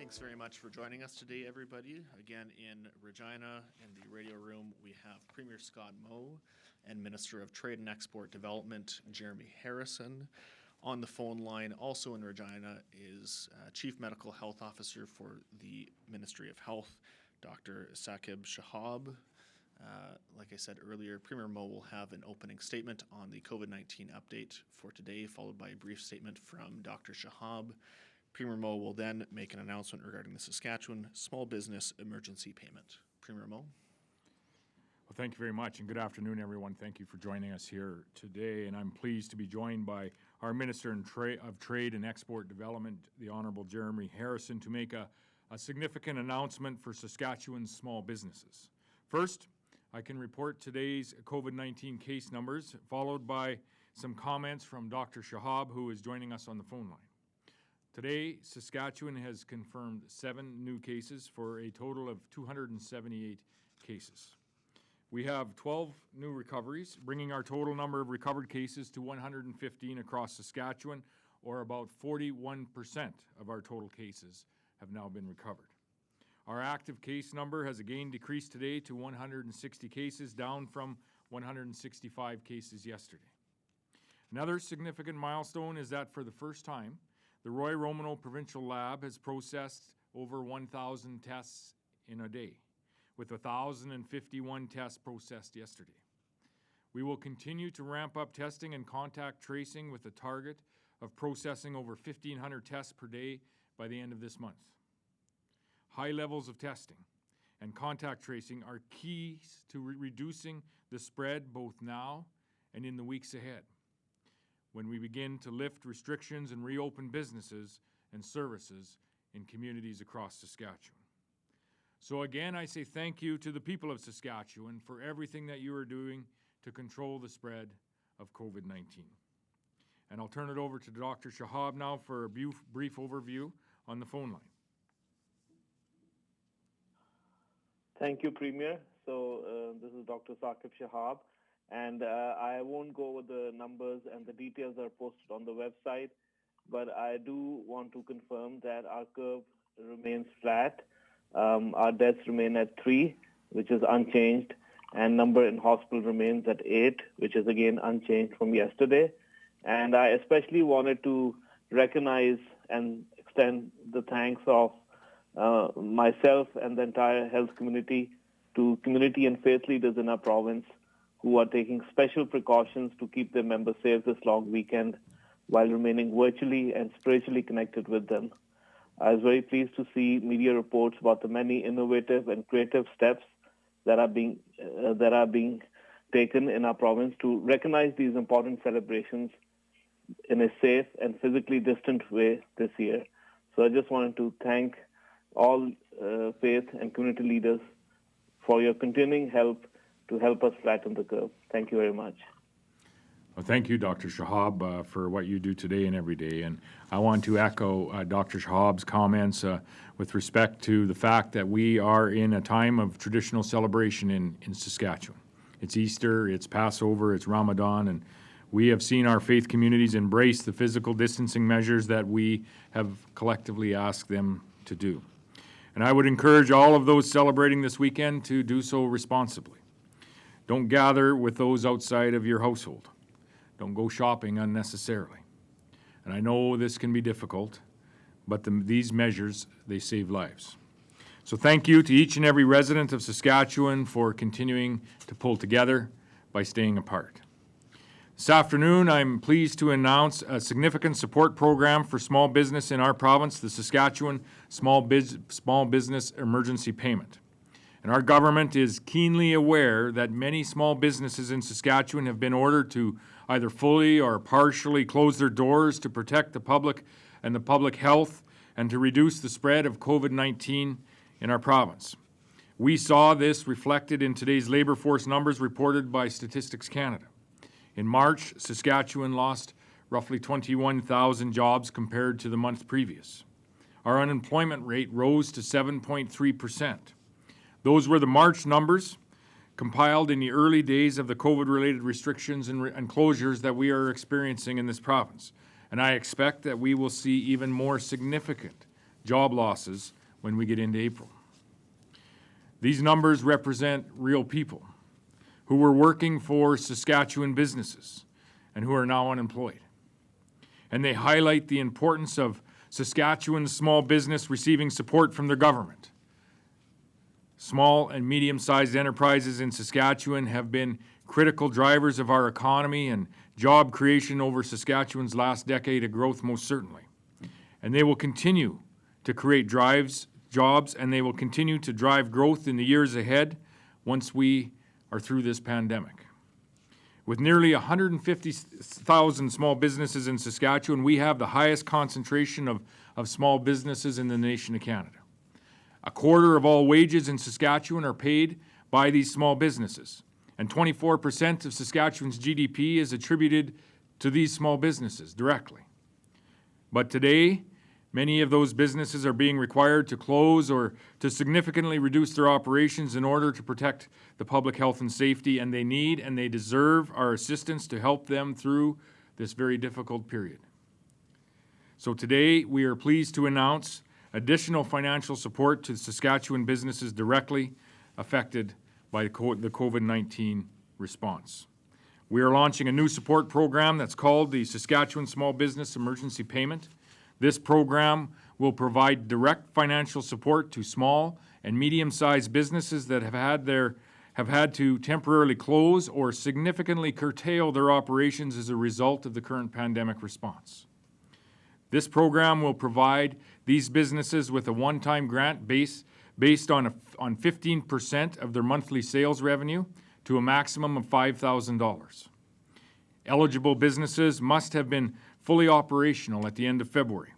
Thanks very much for joining us today, everybody. Again, in Regina, in the radio room, we have Premier Scott Moe and Minister of Trade and Export Development, Jeremy Harrison. On the phone line, also in Regina, is Chief Medical Health Officer for the Ministry of Health, Dr. Shahab. Like I said earlier, Premier Moe will have an opening statement on the COVID-19 update for today, followed by a brief statement from Dr. Shahab. Premier Moe will then make an announcement regarding the Saskatchewan Small Business Emergency Payment. Premier Moe. Well, thank you very much, and good afternoon, everyone. Thank you for joining us here today, and I'm pleased to be joined by our Minister of Trade and Export Development, the Honourable Jeremy Harrison, to make a significant announcement for Saskatchewan's small businesses. First, I can report today's COVID-19 case numbers, followed by some comments from Dr. Shahab, who is joining us on the phone line. Today, Saskatchewan has confirmed 7 new cases for a total of 278 cases. We have 12 new recoveries, bringing our total number of recovered cases to 115 across Saskatchewan, or about 41% of our total cases have now been recovered. Our active case number has again decreased today to 160 cases, down from 165 cases yesterday. Another significant milestone is that for the first time, the Roy Romano Provincial Lab has processed over 1,000 tests in a day, with 1,051 tests processed yesterday. We will continue to ramp up testing and contact tracing with a target of processing over 1,500 tests per day by the end of this month. High levels of testing and contact tracing are keys to reducing the spread both now and in the weeks ahead, when we begin to lift restrictions and reopen businesses and services in communities across Saskatchewan. So again, I say thank you to the people of Saskatchewan for everything that you are doing to control the spread of COVID-19. And I'll turn it over to Dr. Shahab now for a brief overview on the phone line. Thank you, Premier. So this is Dr. Shahab. And I won't go over the numbers, and the details are posted on the website, but I do want to confirm that our curve remains flat. Our deaths remain at 3, which is unchanged, and number in hospital remains at 8, which is again unchanged from yesterday. And I especially wanted to recognize and extend the thanks of myself and the entire health community to community and faith leaders in our province who are taking special precautions to keep their members safe this long weekend while remaining virtually and spiritually connected with them. I was very pleased to see media reports about the many innovative and creative steps that are being taken in our province to recognize these important celebrations in a safe and physically distant way this year. So I just wanted to thank all faith and community leaders for your continuing help to help us flatten the curve. Thank you very much. Well, thank you, Dr. Shahab, for what you do today and every day. And I want to echo Dr. Shahab's comments with respect to the fact that we are in a time of traditional celebration in Saskatchewan. It's Easter, it's Passover, it's Ramadan, and we have seen our faith communities embrace the physical distancing measures that we have collectively asked them to do. And I would encourage all of those celebrating this weekend to do so responsibly. Don't gather with those outside of your household. Don't go shopping unnecessarily. And I know this can be difficult, but these measures, they save lives. So thank you to each and every resident of Saskatchewan for continuing to pull together by staying apart. This afternoon, I'm pleased to announce a significant support program for small business in our province, the Saskatchewan Small Business Emergency Payment. And our government is keenly aware that many small businesses in Saskatchewan have been ordered to either fully or partially close their doors to protect the public and the public health and to reduce the spread of COVID-19 in our province. We saw this reflected in today's labor force numbers reported by Statistics Canada. In March, Saskatchewan lost roughly 21,000 jobs compared to the month previous. Our unemployment rate rose to 7.3%. Those were the March numbers compiled in the early days of the COVID-related restrictions and closures that we are experiencing in this province. And I expect that we will see even more significant job losses when we get into April. These numbers represent real people who were working for Saskatchewan businesses and who are now unemployed. And they highlight the importance of Saskatchewan's small business receiving support from their government. Small and medium-sized enterprises in Saskatchewan have been critical drivers of our economy and job creation over Saskatchewan's last decade of growth, most certainly. And they will continue to create jobs, and they will continue to drive growth in the years ahead once we are through this pandemic. With nearly 150,000 small businesses in Saskatchewan, we have the highest concentration of small businesses in the nation of Canada. A quarter of all wages in Saskatchewan are paid by these small businesses, and 24% of Saskatchewan's GDP is attributed to these small businesses directly. But today, many of those businesses are being required to close or to significantly reduce their operations in order to protect the public health and safety, and they need and they deserve our assistance to help them through this very difficult period. So today, we are pleased to announce additional financial support to Saskatchewan businesses directly affected by the COVID-19 response. We are launching a new support program that's called the Saskatchewan Small Business Emergency Payment. This program will provide direct financial support to small and medium-sized businesses that have had to temporarily close or significantly curtail their operations as a result of the current pandemic response. This program will provide these businesses with a one-time grant based on 15% of their monthly sales revenue to a maximum of $5,000. Eligible businesses must have been fully operational at the end of February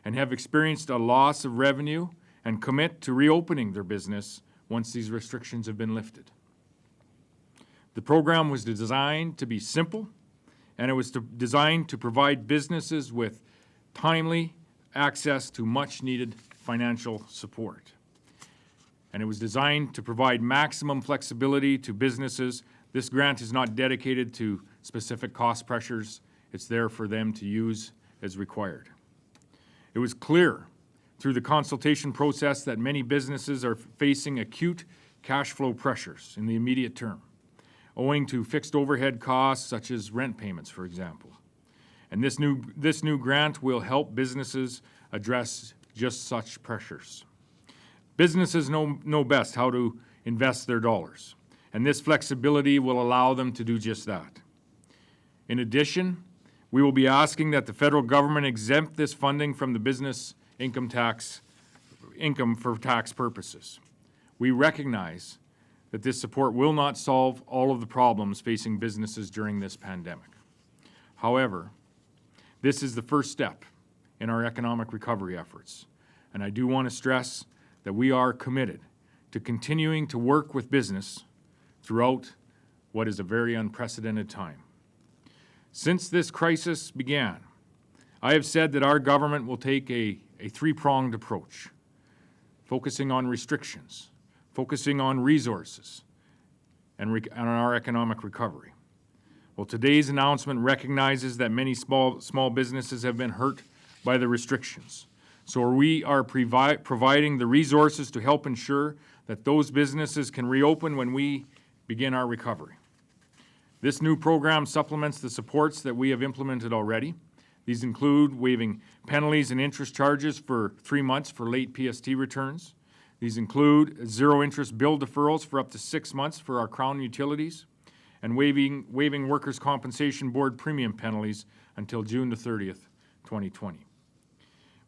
and have experienced a loss of revenue and commit to reopening their business once these restrictions have been lifted. The program was designed to be simple, and it was designed to provide businesses with timely access to much-needed financial support. And it was designed to provide maximum flexibility to businesses. This grant is not dedicated to specific cost pressures. It's there for them to use as required. It was clear through the consultation process that many businesses are facing acute cash flow pressures in the immediate term, owing to fixed overhead costs such as rent payments, for example. And this new grant will help businesses address just such pressures. Businesses know best how to invest their dollars, and this flexibility will allow them to do just that. In addition, we will be asking that the federal government exempt this funding from the business income for tax purposes. We recognize that this support will not solve all of the problems facing businesses during this pandemic. However, this is the first step in our economic recovery efforts, and I do want to stress that we are committed to continuing to work with business throughout what is a very unprecedented time. Since this crisis began, I have said that our government will take a three-pronged approach, focusing on restrictions, focusing on resources, and on our economic recovery. Well, today's announcement recognizes that many small businesses have been hurt by the restrictions. So we are providing the resources to help ensure that those businesses can reopen when we begin our recovery. This new program supplements the supports that we have implemented already. These include waiving penalties and interest charges for 3 months for late PST returns. These include zero-interest bill deferrals for up to 6 months for our Crown utilities, and waiving Workers' Compensation Board premium penalties until June the 30th, 2020.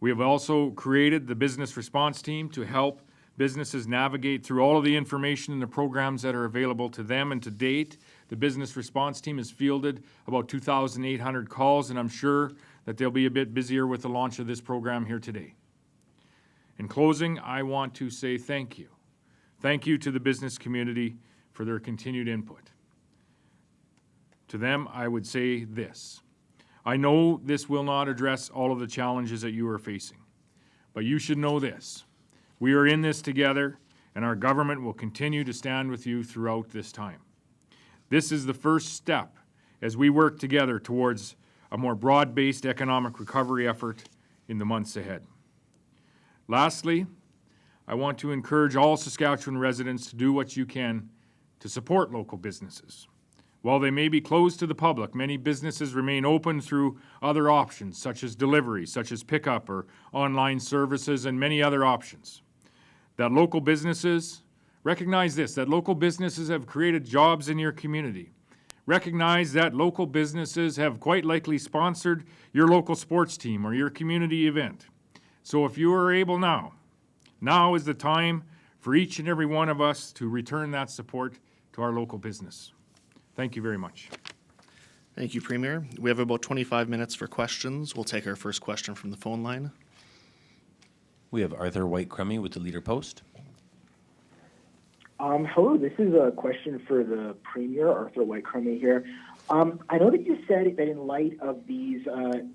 We have also created the Business Response Team to help businesses navigate through all of the information and the programs that are available to them, and to date, the Business Response Team has fielded about 2,800 calls, and I'm sure that they'll be a bit busier with the launch of this program here today. In closing, I want to say thank you. Thank you to the business community for their continued input. To them, I would say this. I know this will not address all of the challenges that you are facing, but you should know this. We are in this together, and our government will continue to stand with you throughout this time. This is the first step as we work together towards a more broad-based economic recovery effort in the months ahead. Lastly, I want to encourage all Saskatchewan residents to do what you can to support local businesses. While they may be closed to the public, many businesses remain open through other options, such as delivery, such as pickup or online services, and many other options. That local businesses, recognize this, that local businesses have created jobs in your community. Recognize that local businesses have quite likely sponsored your local sports team or your community event. So if you are able now is the time for each and every one of us to return that support to our local business. Thank you very much. Thank you, Premier. We have about 25 minutes for questions. We'll take our first question from the phone line. We have Arthur White-Crummey with the Leader Post. Hello, this is a question for the Premier, Arthur White-Crummey here. I know that you said that in light of these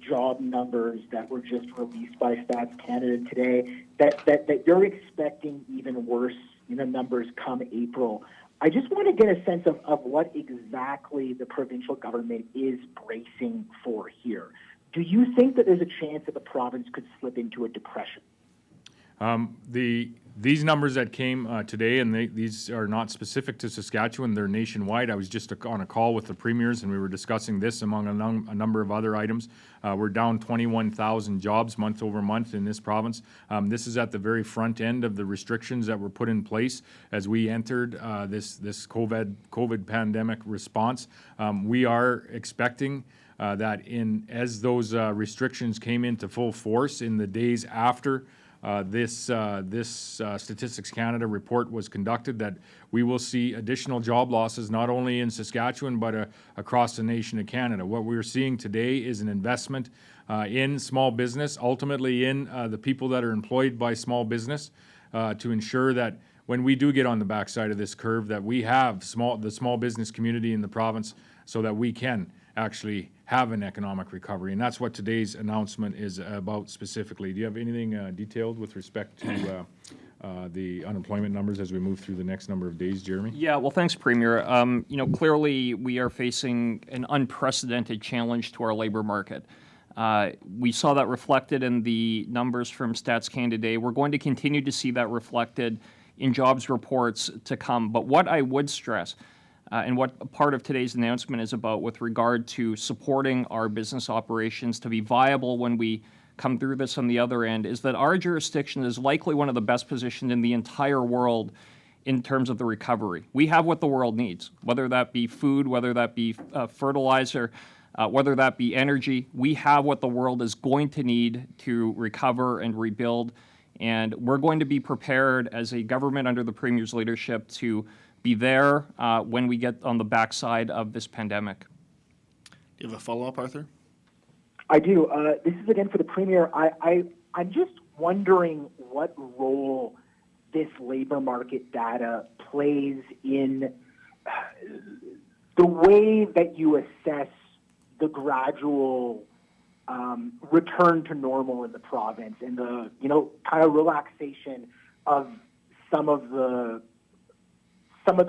job numbers that were just released by Stats Canada today, that you're expecting even worse numbers come April. I just want to get a sense of what exactly the provincial government is bracing for here. Do you think that there's a chance that the province could slip into a depression? These numbers that came today, and these are not specific to Saskatchewan, they're nationwide. I was just on a call with the premiers, and we were discussing this among a number of other items. We're down 21,000 jobs month over month in this province. This is at the very front end of the restrictions that were put in place as we entered this COVID pandemic response. We are expecting that as those restrictions came into full force in the days after this Statistics Canada report was conducted, that we will see additional job losses not only in Saskatchewan but across the nation of Canada. What we're seeing today is an investment in small business, ultimately in the people that are employed by small business, to ensure that when we do get on the backside of this curve, that we have the small business community in the province so that we can actually have an economic recovery. And that's what today's announcement is about specifically. Do you have anything detailed with respect to the unemployment numbers as we move through the next number of days, Jeremy? Yeah, well, thanks, Premier. Clearly we are facing an unprecedented challenge to our labor market. We saw that reflected in the numbers from Stats Canada today. We're going to continue to see that reflected in jobs reports to come. But what I would stress, and what part of today's announcement is about with regard to supporting our business operations to be viable when we come through this on the other end, is that our jurisdiction is likely one of the best positioned in the entire world in terms of the recovery. We have what the world needs, whether that be food, whether that be fertilizer, whether that be energy. We have what the world is going to need to recover and rebuild, and we're going to be prepared as a government under the Premier's leadership to be there when we get on the backside of this pandemic. Do you have a follow-up, Arthur? I do. This is again for the Premier. I'm just wondering what role this labor market data plays in the way that you assess the gradual return to normal in the province and the kind of relaxation of some of the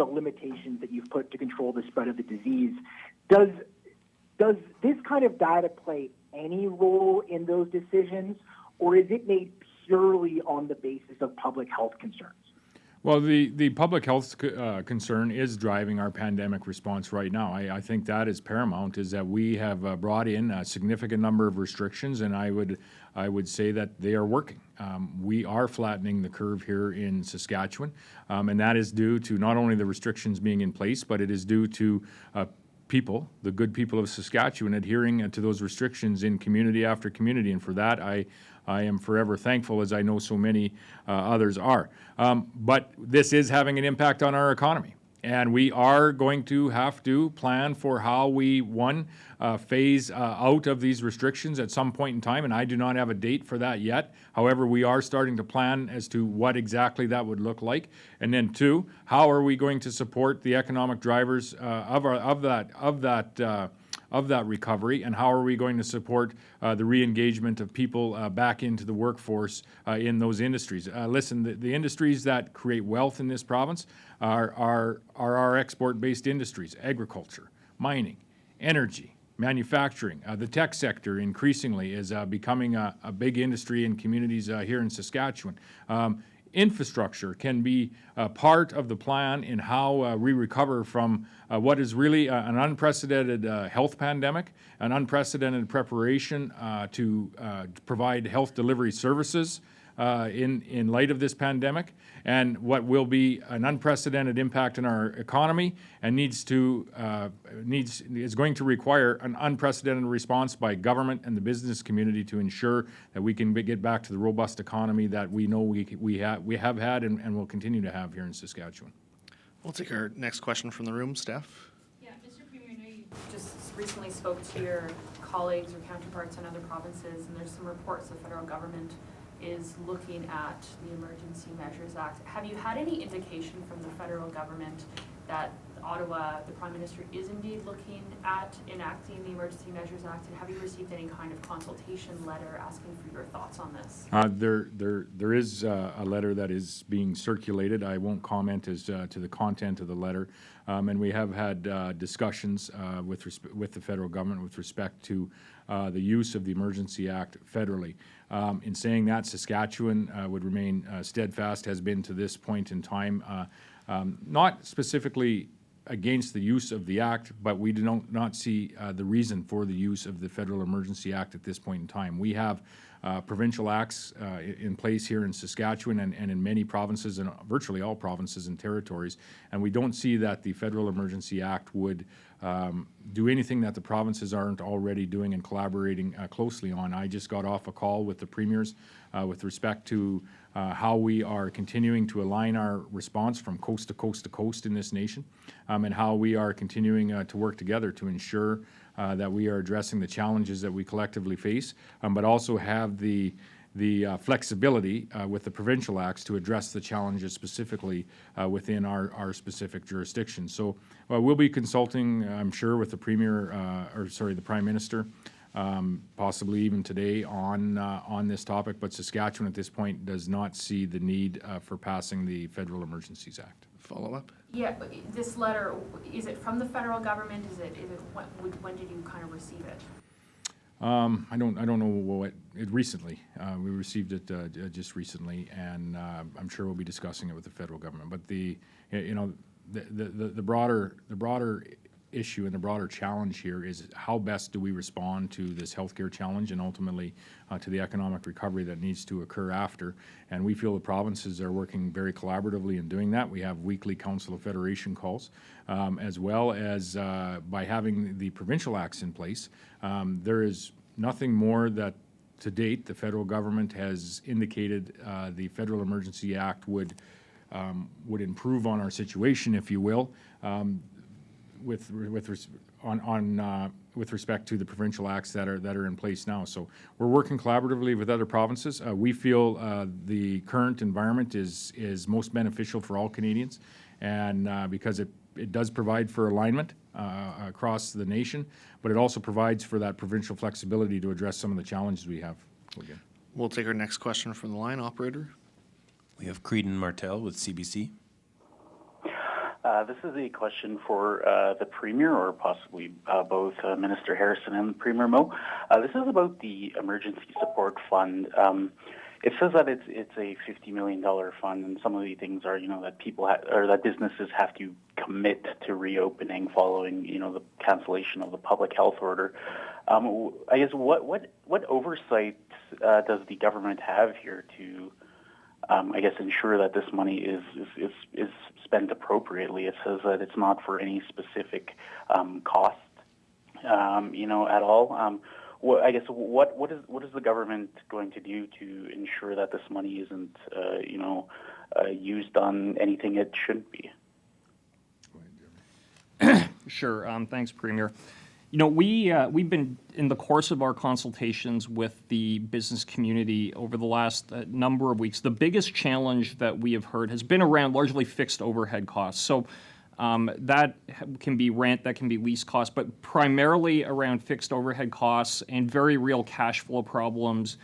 limitations that you've put to control the spread of the disease. Does this kind of data play any role in those decisions, or is it made purely on the basis of public health concerns? Well, the public health concern is driving our pandemic response right now. I think that is paramount, is that we have brought in a significant number of restrictions, and I would say that they are working. We are flattening the curve here in Saskatchewan, and that is due to not only the restrictions being in place, but it is due to people, the good people of Saskatchewan, adhering to those restrictions in community after community, and for that I am forever thankful, as I know so many others are. But this is having an impact on our economy, and we are going to have to plan for how we, phase out of these restrictions at some point in time, and I do not have a date for that yet. However, we are starting to plan as to what exactly that would look like. And then two, how are we going to support the economic drivers of that recovery, and how are we going to support the re-engagement of people back into the workforce in those industries? Listen, the industries that create wealth in this province are our export-based industries: agriculture, mining, energy, manufacturing. The tech sector increasingly is becoming a big industry in communities here in Saskatchewan. Infrastructure can be part of the plan in how we recover from what is really an unprecedented health pandemic, an unprecedented preparation to provide health delivery services in light of this pandemic, and what will be an unprecedented impact in our economy, and is going to require an unprecedented response by government and the business community to ensure that we can get back to the robust economy that we know we have had and will continue to have here in Saskatchewan. We'll take our next question from the room. Steph? Yeah, Mr. Premier, I know you just recently spoke to your colleagues or counterparts in other provinces, and there's some reports the federal government is looking at the Emergency Measures Act. Have you had any indication from the federal government that Ottawa, the Prime Minister, is indeed looking at enacting the Emergency Measures Act? And have you received any kind of consultation letter asking for your thoughts on this? There is a letter that is being circulated. I won't comment as to the content of the letter. And we have had discussions with the federal government with respect to the use of the Emergency Act federally. In saying that, Saskatchewan would remain steadfast, has been to this point in time, not specifically against the use of the Act, but we do not see the reason for the use of the Federal Emergency Act at this point in time. We have provincial acts in place here in Saskatchewan and in many provinces, and virtually all provinces and territories, and we don't see that the Federal Emergency Act would do anything that the provinces aren't already doing and collaborating closely on. I just got off a call with the premiers with respect to how we are continuing to align our response from coast to coast to coast in this nation, and how we are continuing to work together to ensure that we are addressing the challenges that we collectively face, but also have the flexibility with the provincial acts to address the challenges specifically within our specific jurisdiction. So we'll be consulting, I'm sure, with the the Prime Minister, possibly even today on this topic, but Saskatchewan at this point does not see the need for passing the Federal Emergencies Act. Follow-up? Yeah, but this letter, is it from the federal government? When did you kind of receive it? I don't know what recently. We received it just recently, and I'm sure we'll be discussing it with the federal government. But the broader issue and the broader challenge here is how best do we respond to this healthcare challenge and ultimately to the economic recovery that needs to occur after. And we feel the provinces are working very collaboratively in doing that. We have weekly Council of Federation calls, as well as by having the provincial acts in place. There is nothing more that to date the federal government has indicated the Federal Emergency Act would improve on our situation, if you will, with respect to the provincial acts that are in place now. So we're working collaboratively with other provinces. We feel the current environment is most beneficial for all Canadians, and because it does provide for alignment across the nation, but it also provides for that provincial flexibility to address some of the challenges we have. Again. We'll take our next question from the line, operator. We have Creedon Martel with CBC. This is a question for the Premier, or possibly both Minister Harrison and Premier Moe. This is about the Emergency Support Fund. It says that it's a $50 million fund, and some of the things are, that people or that businesses have to commit to reopening following, the cancellation of the public health order. I guess what oversight does the government have here to, ensure that this money is spent appropriately? It says that it's not for any specific cost, at all. What is the government going to do to ensure that this money isn't, used on anything it shouldn't be? Sure. Thanks, Premier. We've been in the course of our consultations with the business community over the last number of weeks. The biggest challenge that we have heard has been around largely fixed overhead costs. So that can be rent, that can be lease costs, but primarily around fixed overhead costs and very real cash flow problems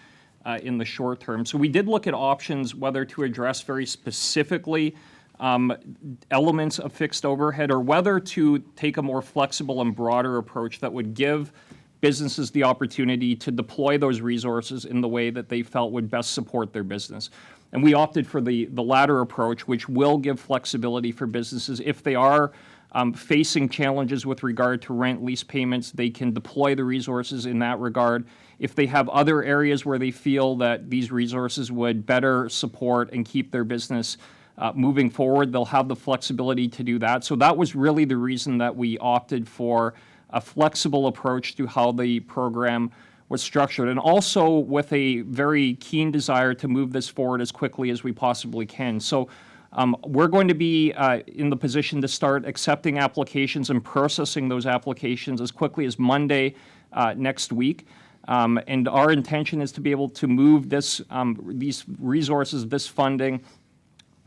in the short term. So we did look at options, whether to address very specifically elements of fixed overhead, or whether to take a more flexible and broader approach that would give businesses the opportunity to deploy those resources in the way that they felt would best support their business. And we opted for the latter approach, which will give flexibility for businesses. If they are facing challenges with regard to rent, lease payments, they can deploy the resources in that regard. If they have other areas where they feel that these resources would better support and keep their business moving forward, they'll have the flexibility to do that. So that was really the reason that we opted for a flexible approach to how the program was structured, and also with a very keen desire to move this forward as quickly as we possibly can. So we're going to be in the position to start accepting applications and processing those applications as quickly as Monday next week. And our intention is to be able to move this, these resources, this funding,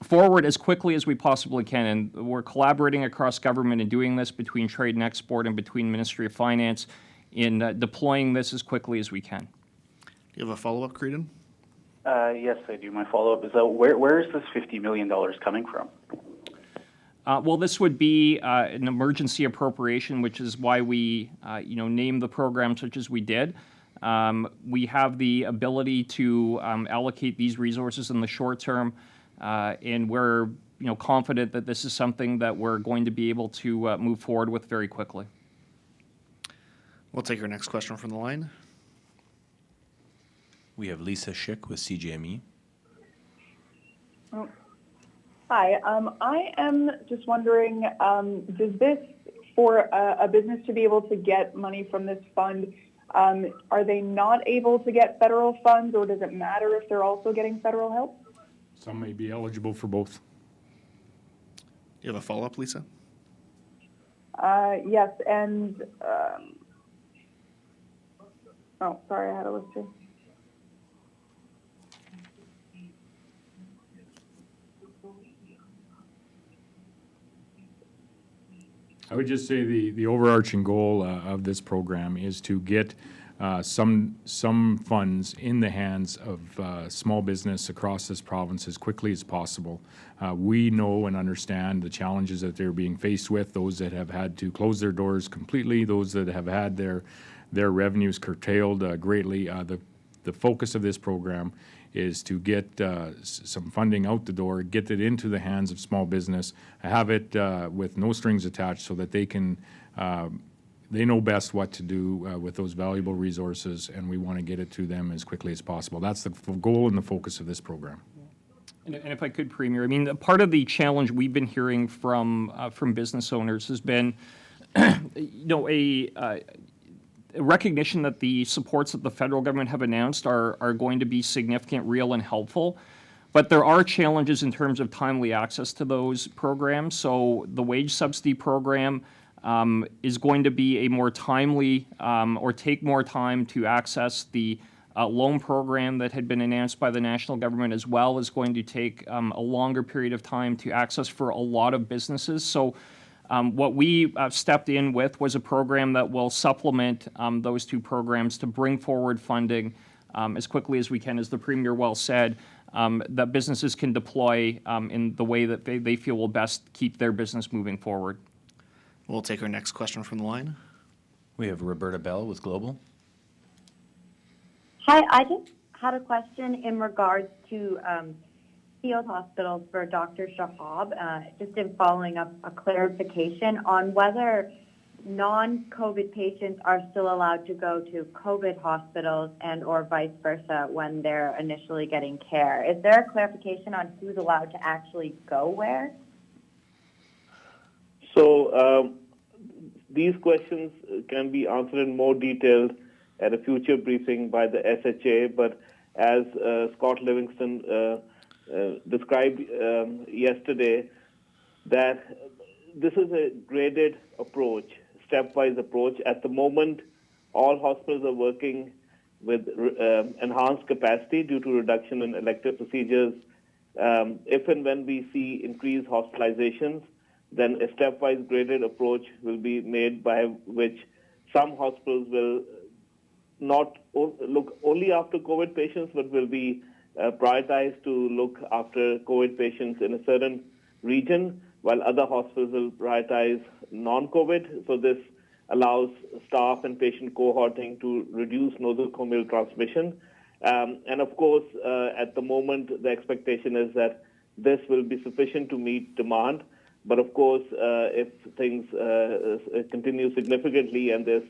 forward as quickly as we possibly can. And we're collaborating across government in doing this, between Trade and Export and between Ministry of Finance, in deploying this as quickly as we can. Do you have a follow-up, Creedon? Yes, I do. My follow-up is, where is this $50 million coming from? Well, this would be an emergency appropriation, which is why we, named the program such as we did. We have the ability to allocate these resources in the short term, and we're, confident that this is something that we're going to be able to move forward with very quickly. We'll take our next question from the line. We have Lisa Schick with CGME. Hi, I am just wondering, does this, for a business to be able to get money from this fund, are they not able to get federal funds, or does it matter if they're also getting federal help? Some may be eligible for both. Do you have a follow-up, Lisa? Yes, and, oh, sorry, I had a list here. I would just say the overarching goal of this program is to get some funds in the hands of small business across this province as quickly as possible. We know and understand the challenges that they're being faced with, those that have had to close their doors completely, those that have had their revenues curtailed greatly. The focus of this program is to get some funding out the door, get it into the hands of small business, have it with no strings attached, so that they can, they know best what to do with those valuable resources, and we want to get it to them as quickly as possible. That's the goal and the focus of this program. And if I could, Premier, I mean, part of the challenge we've been hearing from business owners has been, a recognition that the supports that the federal government have announced are going to be significant, real, and helpful. But there are challenges in terms of timely access to those programs. So the wage subsidy program is going to be a more timely, or take more time to access. The loan program that had been announced by the national government as well is going to take a longer period of time to access for a lot of businesses. So what we stepped in with was a program that will supplement those two programs to bring forward funding as quickly as we can, as the Premier well said, that businesses can deploy in the way that they feel will best keep their business moving forward. We'll take our next question from the line. We have Roberta Bell with Global. Hi, I just had a question in regards to field hospitals for Dr. Shahab, just in following up a clarification on whether non-COVID patients are still allowed to go to COVID hospitals and or vice versa when they're initially getting care. Is there a clarification on who's allowed to actually go where? So these questions can be answered in more detail at a future briefing by the SHA, but as Scott Livingston described yesterday, that this is a graded approach, stepwise approach. At the moment, all hospitals are working with enhanced capacity due to reduction in elective procedures. If and when we see increased hospitalizations, then a stepwise graded approach will be made, by which some hospitals will not look only after COVID patients, but will be prioritized to look after COVID patients in a certain region, while other hospitals will prioritize non-COVID. So this allows staff and patient cohorting to reduce nosocomial transmission. And of course, at the moment, the expectation is that this will be sufficient to meet demand. But of course, if things continue significantly and there's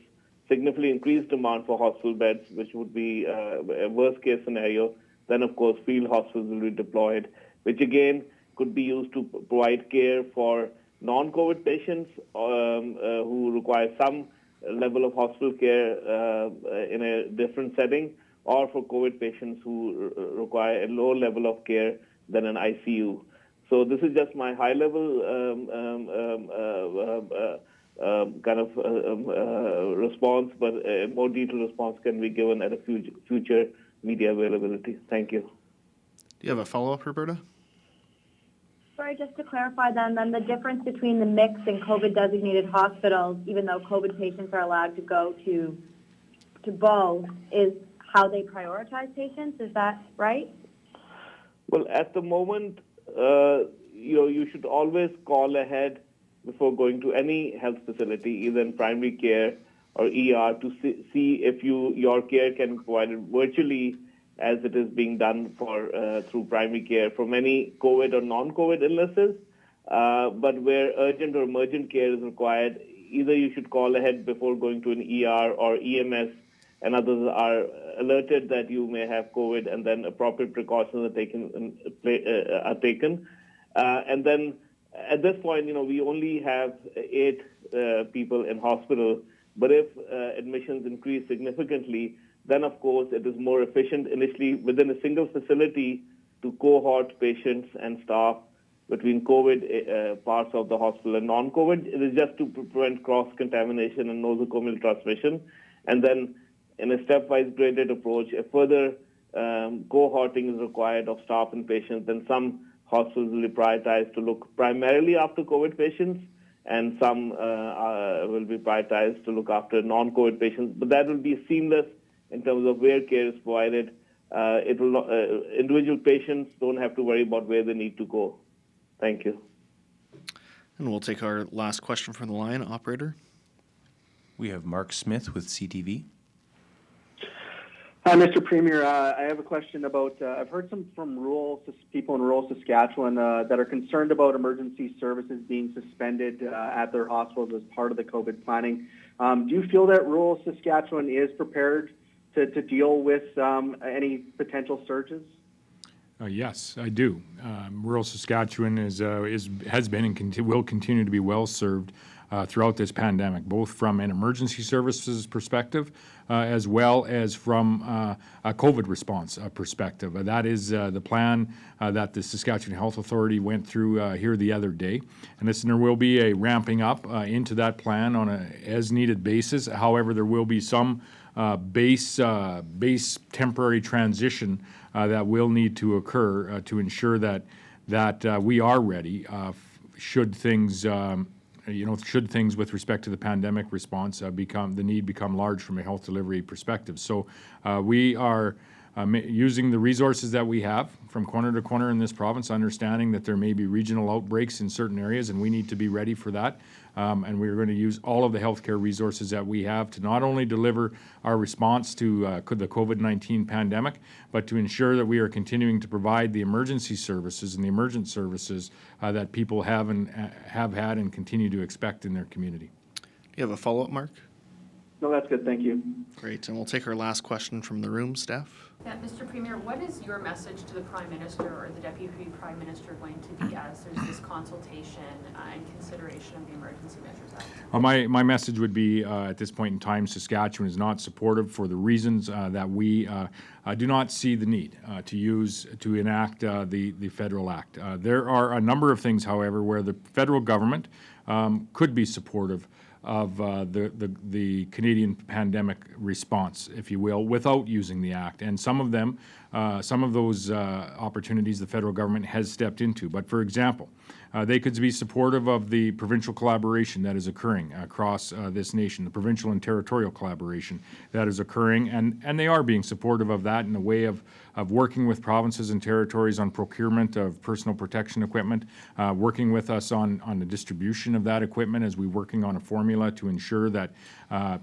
significantly increased demand for hospital beds, which would be a worst-case scenario, then of course field hospitals will be deployed, which again could be used to provide care for non-COVID patients who require some level of hospital care in a different setting, or for COVID patients who require a lower level of care than an ICU. So this is just my high-level response, but a more detailed response can be given at a future media availability. Thank you. Do you have a follow-up, Roberta? Sorry, just to clarify then the difference between the mix and COVID-designated hospitals, even though COVID patients are allowed to go to both, is how they prioritize patients. Is that right? Well, at the moment, you should always call ahead before going to any health facility, either in primary care or ER, to see if your care can be provided virtually, as it is being done through primary care for many COVID or non-COVID illnesses. But where urgent or emergent care is required, either you should call ahead before going to an ER, or EMS and others are alerted that you may have COVID, and then appropriate precautions are taken. And then at this point, we only have 8 people in hospital. But if admissions increase significantly, then of course it is more efficient initially within a single facility to cohort patients and staff between COVID parts of the hospital and non-COVID. It is just to prevent cross-contamination and nosocomial transmission. And then in a stepwise graded approach, a further cohorting is required of staff and patients. Then some hospitals will be prioritized to look primarily after COVID patients, and some will be prioritized to look after non-COVID patients. But that will be seamless in terms of where care is provided. Individual patients don't have to worry about where they need to go. Thank you. And we'll take our last question from the line, operator. We have Mark Smith with CTV. Hi, Mr. Premier. I have a question about, I've heard some from people in rural Saskatchewan that are concerned about emergency services being suspended at their hospitals as part of the COVID planning. Do you feel that rural Saskatchewan is prepared to deal with any potential surges? Yes, I do. Rural Saskatchewan has been and will continue to be well served throughout this pandemic, both from an emergency services perspective as well as from a COVID response perspective. That is the plan that the Saskatchewan Health Authority went through here the other day. And there will be a ramping up into that plan on a as-needed basis. However, there will be some base temporary transition that will need to occur to ensure that we are ready should things with respect to the pandemic response become large from a health delivery perspective. So we are using the resources that we have from corner to corner in this province, understanding that there may be regional outbreaks in certain areas, and we need to be ready for that. And we're going to use all of the healthcare resources that we have to not only deliver our response to the COVID-19 pandemic, but to ensure that we are continuing to provide the emergency services and the emergent services that people have had and continue to expect in their community. Do you have a follow-up, Mark? No, that's good. Thank you. Great. And we'll take our last question from the room. Steph? Yeah, Mr. Premier, what is your message to the Prime Minister or the Deputy Prime Minister going to be as there's this consultation and consideration of the Emergency Measures Act? Well, my message would be at this point in time, Saskatchewan is not supportive for the reasons that we do not see the need to enact the federal act. There are a number of things, however, where the federal government could be supportive of the Canadian pandemic response, if you will, without using the Act. And some of them some of those opportunities the federal government has stepped into. But for example, they could be supportive of the provincial collaboration that is occurring across this nation, the provincial and territorial collaboration that is occurring, and they are being supportive of that in the way of working with provinces and territories on procurement of personal protection equipment, working with us on the distribution of that equipment as we're working on a formula to ensure that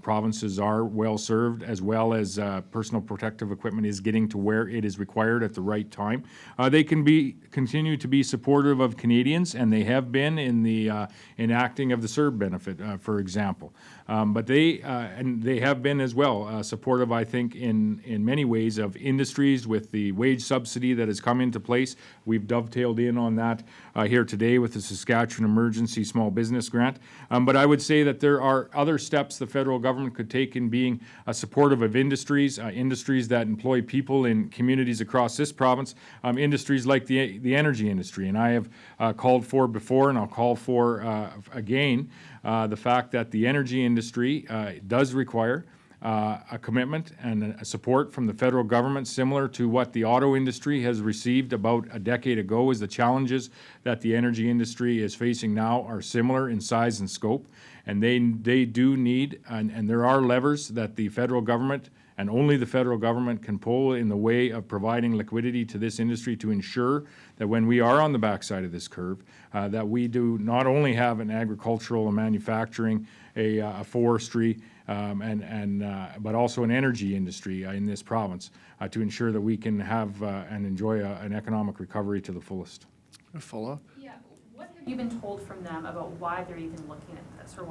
provinces are well served, as well as personal protective equipment is getting to where it is required at the right time. They can continue to be supportive of Canadians, and they have been in the enacting of the CERB benefit, for example. But they have been as well supportive, I think, in many ways of industries with the wage subsidy that has come into place. We've dovetailed in on that here today with the Saskatchewan Emergency Small Business Grant. But I would say that there are other steps the federal government could take in being supportive of industries, industries that employ people in communities across this province, industries like the energy industry. And I have called for before, and I'll call for again, the fact that the energy industry does require a commitment and a support from the federal government, similar to what the auto industry has received about a decade ago, as the challenges that the energy industry is facing now are similar in size and scope. And they do need, and there are levers that the federal government and only the federal government can pull in the way of providing liquidity to this industry to ensure that when we are on the backside of this curve, that we do not only have an agricultural and manufacturing, a forestry, but also an energy industry in this province to ensure that we can have and enjoy an economic recovery to the fullest. A follow-up? Yeah, what have you been told from them about why they're even looking at this or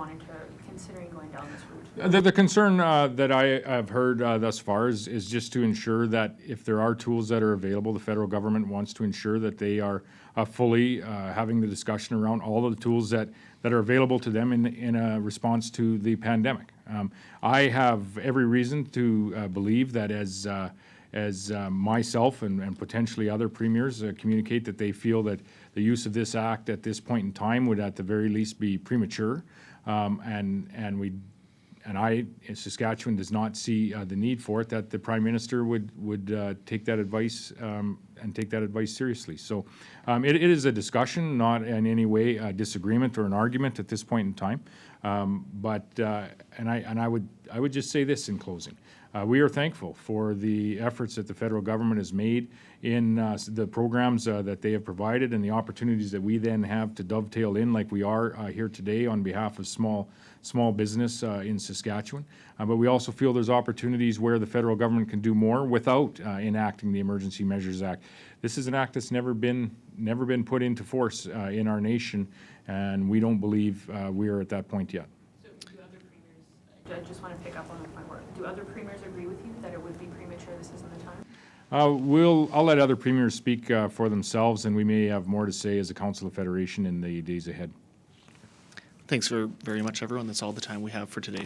considering going down this route? The concern that I have heard thus far is just to ensure that if there are tools that are available, the federal government wants to ensure that they are fully having the discussion around all of the tools that are available to them in a response to the pandemic. I have every reason to believe that as myself and potentially other premiers communicate that they feel that the use of this act at this point in time would at the very least be premature, and I, in Saskatchewan, does not see the need for it, that the Prime Minister would take that advice and take that advice seriously. So it is a discussion, not in any way a disagreement or an argument at this point in time. I would just say this in closing. We are thankful for the efforts that the federal government has made in the programs that they have provided and the opportunities that we then have to dovetail in, like we are here today on behalf of small business in Saskatchewan. But we also feel there's opportunities where the federal government can do more without enacting the Emergency Measures Act. This is an act that's never been put into force in our nation, and we don't believe we are at that point yet. So do other premiers, I just want to pick up on the point where, do other premiers agree with you that it would be premature, this isn't the time? I'll let other premiers speak for themselves, and we may have more to say as a Council of Federation in the days ahead. Thanks very much, everyone. That's all the time we have for today.